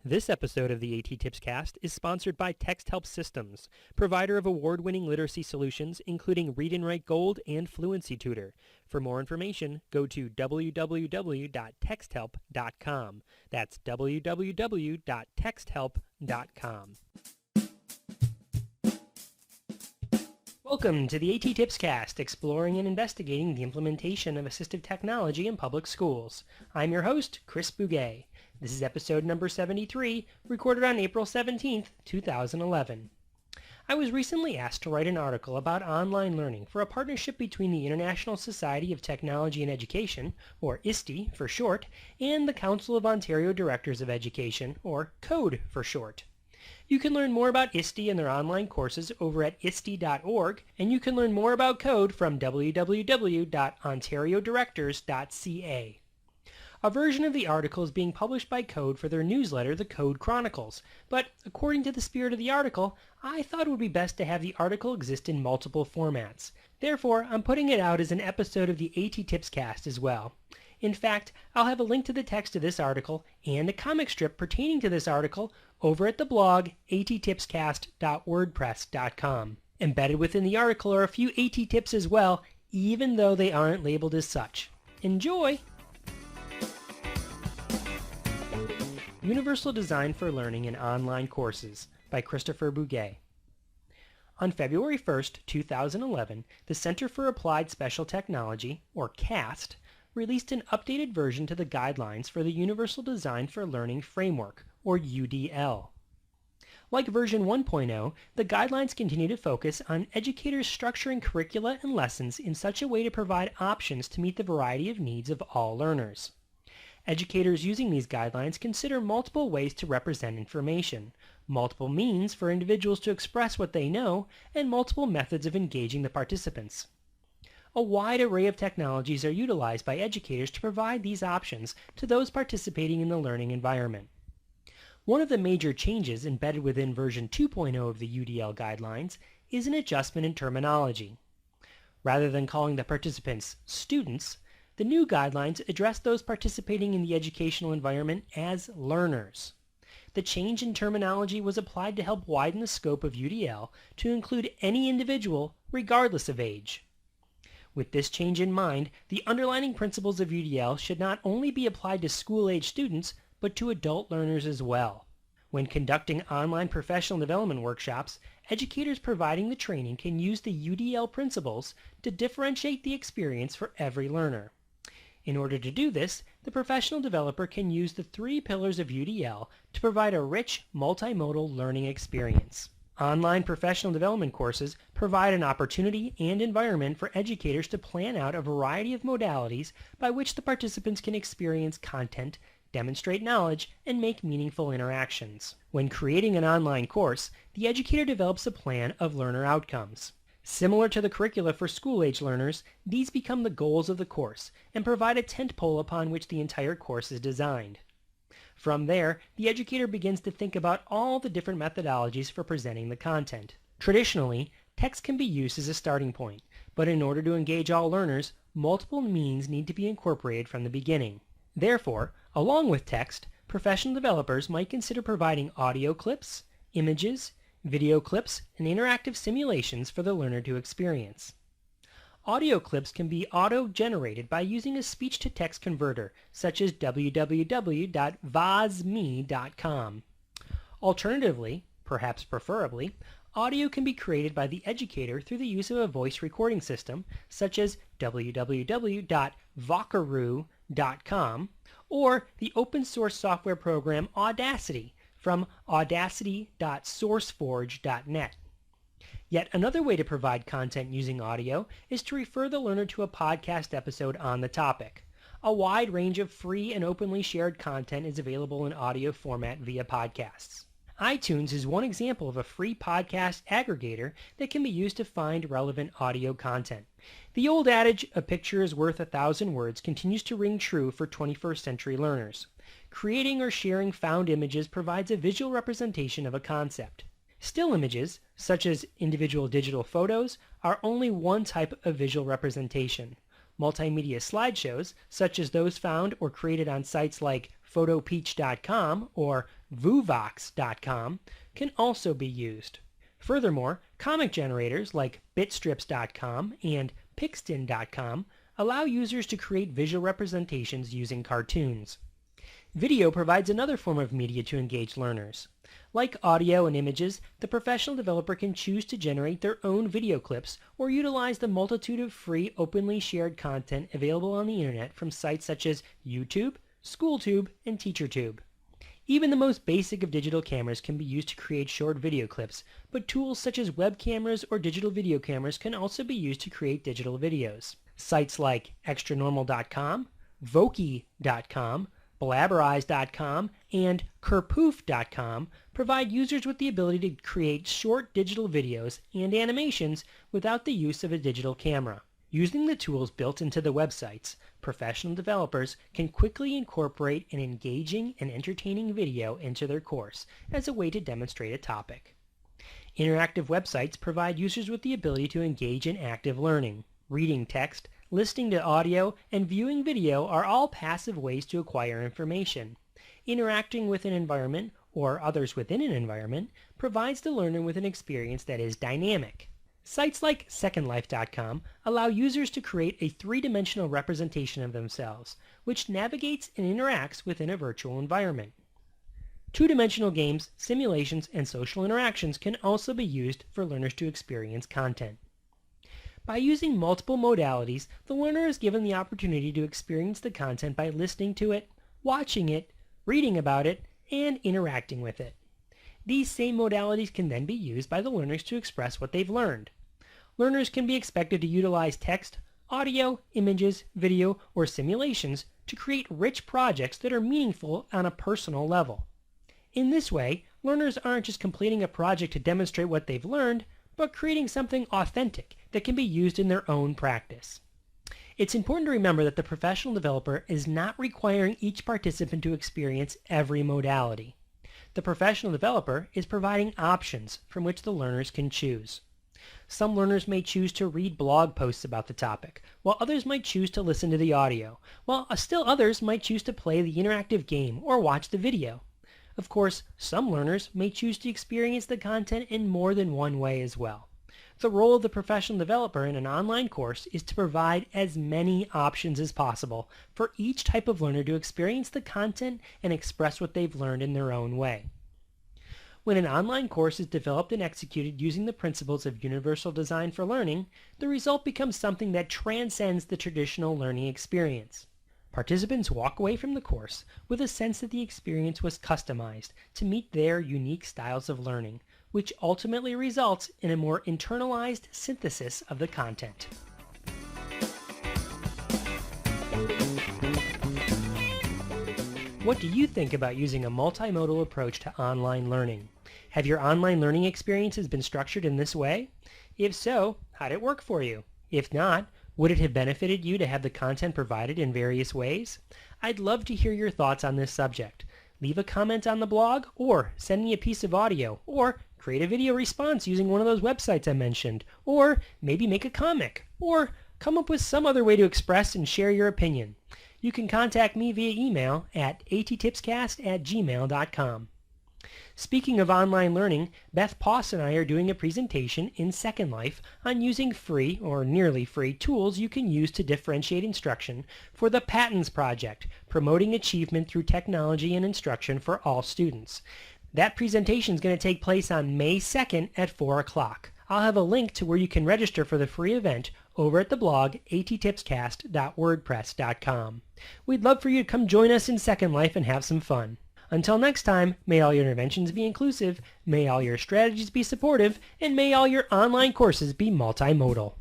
This episode of the A.T.TIPSCAST is sponsored by TextHelp Systems, provider of award-winning literacy solutions including Read and Write Gold and Fluency Tutor. For more information, go to www.texthelp.com. That's www.texthelp.com. Welcome to the A.T.TIPSCAST, exploring and investigating the implementation of assistive technology in public schools. I'm your host, Chris Bouguet. This is episode number 73, recorded on April 17th, 2011. I was recently asked to write an article about online learning for a partnership between the International Society of Technology and Education, or ISTE for short, and the Council of Ontario Directors of Education, or CODE for short. You can learn more about ISTE and their online courses over at iste.org, and you can learn more about CODE from www.ontariodirectors.ca. A version of the article is being published by CODE for their newsletter, The Code Chronicles, but according to the spirit of the article, I thought it would be best to have the article exist in multiple formats. Therefore, I'm putting it out as an episode of the A.T.TIPScast as well. In fact, I'll have a link to the text of this article and a comic strip pertaining to this article over at the blog AT.TIPScast.wordpress.com. Embedded within the article are a few AT tips as well, even though they aren't labeled as such. Enjoy! Universal Design for Learning in Online Courses by Christopher Bouguet. On February 1st, 2011, the Center for Applied Special Technology, or CAST, released an updated version to the guidelines for the Universal Design for Learning Framework, or UDL. Like version 1.0, the guidelines continue to focus on educators structuring curricula and lessons in such a way to provide options to meet the variety of needs of all learners. Educators using these guidelines consider multiple ways to represent information, multiple means for individuals to express what they know, and multiple methods of engaging the participants. A wide array of technologies are utilized by educators to provide these options to those participating in the learning environment. One of the major changes embedded within version 2.0 of the UDL guidelines is an adjustment in terminology. Rather than calling the participants students, the new guidelines address those participating in the educational environment as learners. The change in terminology was applied to help widen the scope of UDL to include any individual, regardless of age. With this change in mind, the underlying principles of UDL should not only be applied to school-age students, but to adult learners as well. When conducting online professional development workshops, educators providing the training can use the UDL principles to differentiate the experience for every learner. In order to do this, the professional developer can use the three pillars of UDL to provide a rich, multimodal learning experience. Online professional development courses provide an opportunity and environment for educators to plan out a variety of modalities by which the participants can experience content, demonstrate knowledge, and make meaningful interactions. When creating an online course, the educator develops a plan of learner outcomes. Similar to the curricula for school-age learners, these become the goals of the course and provide a tentpole upon which the entire course is designed. From there, the educator begins to think about all the different methodologies for presenting the content. Traditionally, text can be used as a starting point, but in order to engage all learners, multiple means need to be incorporated from the beginning. Therefore, along with text, professional developers might consider providing audio clips, images, video clips, and interactive simulations for the learner to experience. Audio clips can be auto-generated by using a speech-to-text converter, such as www.vozme.com. Alternatively, perhaps preferably, audio can be created by the educator through the use of a voice recording system, such as www.vocaroo.com, or the open-source software program Audacity, from audacity.sourceforge.net. Yet another way to provide content using audio is to refer the learner to a podcast episode on the topic. A wide range of free and openly shared content is available in audio format via podcasts. iTunes is one example of a free podcast aggregator that can be used to find relevant audio content. The old adage, a picture is worth 1,000 words, continues to ring true for 21st century learners. Creating or sharing found images provides a visual representation of a concept. Still images, such as individual digital photos, are only one type of visual representation. Multimedia slideshows, such as those found or created on sites like photopeach.com or vuvox.com can also be used. Furthermore, comic generators like bitstrips.com and pixton.com allow users to create visual representations using cartoons. Video provides another form of media to engage learners. Like audio and images, the professional developer can choose to generate their own video clips or utilize the multitude of free, openly shared content available on the internet from sites such as YouTube, SchoolTube, and TeacherTube. Even the most basic of digital cameras can be used to create short video clips, but tools such as web cameras or digital video cameras can also be used to create digital videos. Sites like extranormal.com, Voki.com, Blabberize.com, and Kerpoof.com provide users with the ability to create short digital videos and animations without the use of a digital camera. Using the tools built into the websites, professional developers can quickly incorporate an engaging and entertaining video into their course as a way to demonstrate a topic. Interactive websites provide users with the ability to engage in active learning. Reading text, listening to audio, and viewing video are all passive ways to acquire information. Interacting with an environment, or others within an environment, provides the learner with an experience that is dynamic. Sites like SecondLife.com allow users to create a three-dimensional representation of themselves, which navigates and interacts within a virtual environment. Two-dimensional games, simulations, and social interactions can also be used for learners to experience content. By using multiple modalities, the learner is given the opportunity to experience the content by listening to it, watching it, reading about it, and interacting with it. These same modalities can then be used by the learners to express what they've learned. Learners can be expected to utilize text, audio, images, video, or simulations to create rich projects that are meaningful on a personal level. In this way, learners aren't just completing a project to demonstrate what they've learned, but creating something authentic that can be used in their own practice. It's important to remember that the professional developer is not requiring each participant to experience every modality. The professional developer is providing options from which the learners can choose. Some learners may choose to read blog posts about the topic, while others might choose to listen to the audio, while still others might choose to play the interactive game or watch the video. Of course, some learners may choose to experience the content in more than one way as well. The role of the professional developer in an online course is to provide as many options as possible for each type of learner to experience the content and express what they've learned in their own way. When an online course is developed and executed using the principles of universal design for learning, the result becomes something that transcends the traditional learning experience. Participants walk away from the course with a sense that the experience was customized to meet their unique styles of learning, which ultimately results in a more internalized synthesis of the content. What do you think about using a multimodal approach to online learning? Have your online learning experiences been structured in this way? If so, how did it work for you? If not, would it have benefited you to have the content provided in various ways? I'd love to hear your thoughts on this subject. Leave a comment on the blog, or send me a piece of audio, or create a video response using one of those websites I mentioned, or maybe make a comic, or come up with some other way to express and share your opinion. You can contact me via email at A.T.TIPSCAST@gmail.com. Speaking of online learning, Beth Poss and I are doing a presentation in Second Life on using free or nearly free tools you can use to differentiate instruction for the Patents Project, promoting achievement through technology and instruction for all students. That presentation is going to take place on May 2nd at 4 o'clock. I'll have a link to where you can register for the free event over at the blog A.T.TIPSCAST.wordpress.com. We'd love for you to come join us in Second Life and have some fun. Until next time, may all your interventions be inclusive, may all your strategies be supportive, and may all your online courses be multimodal.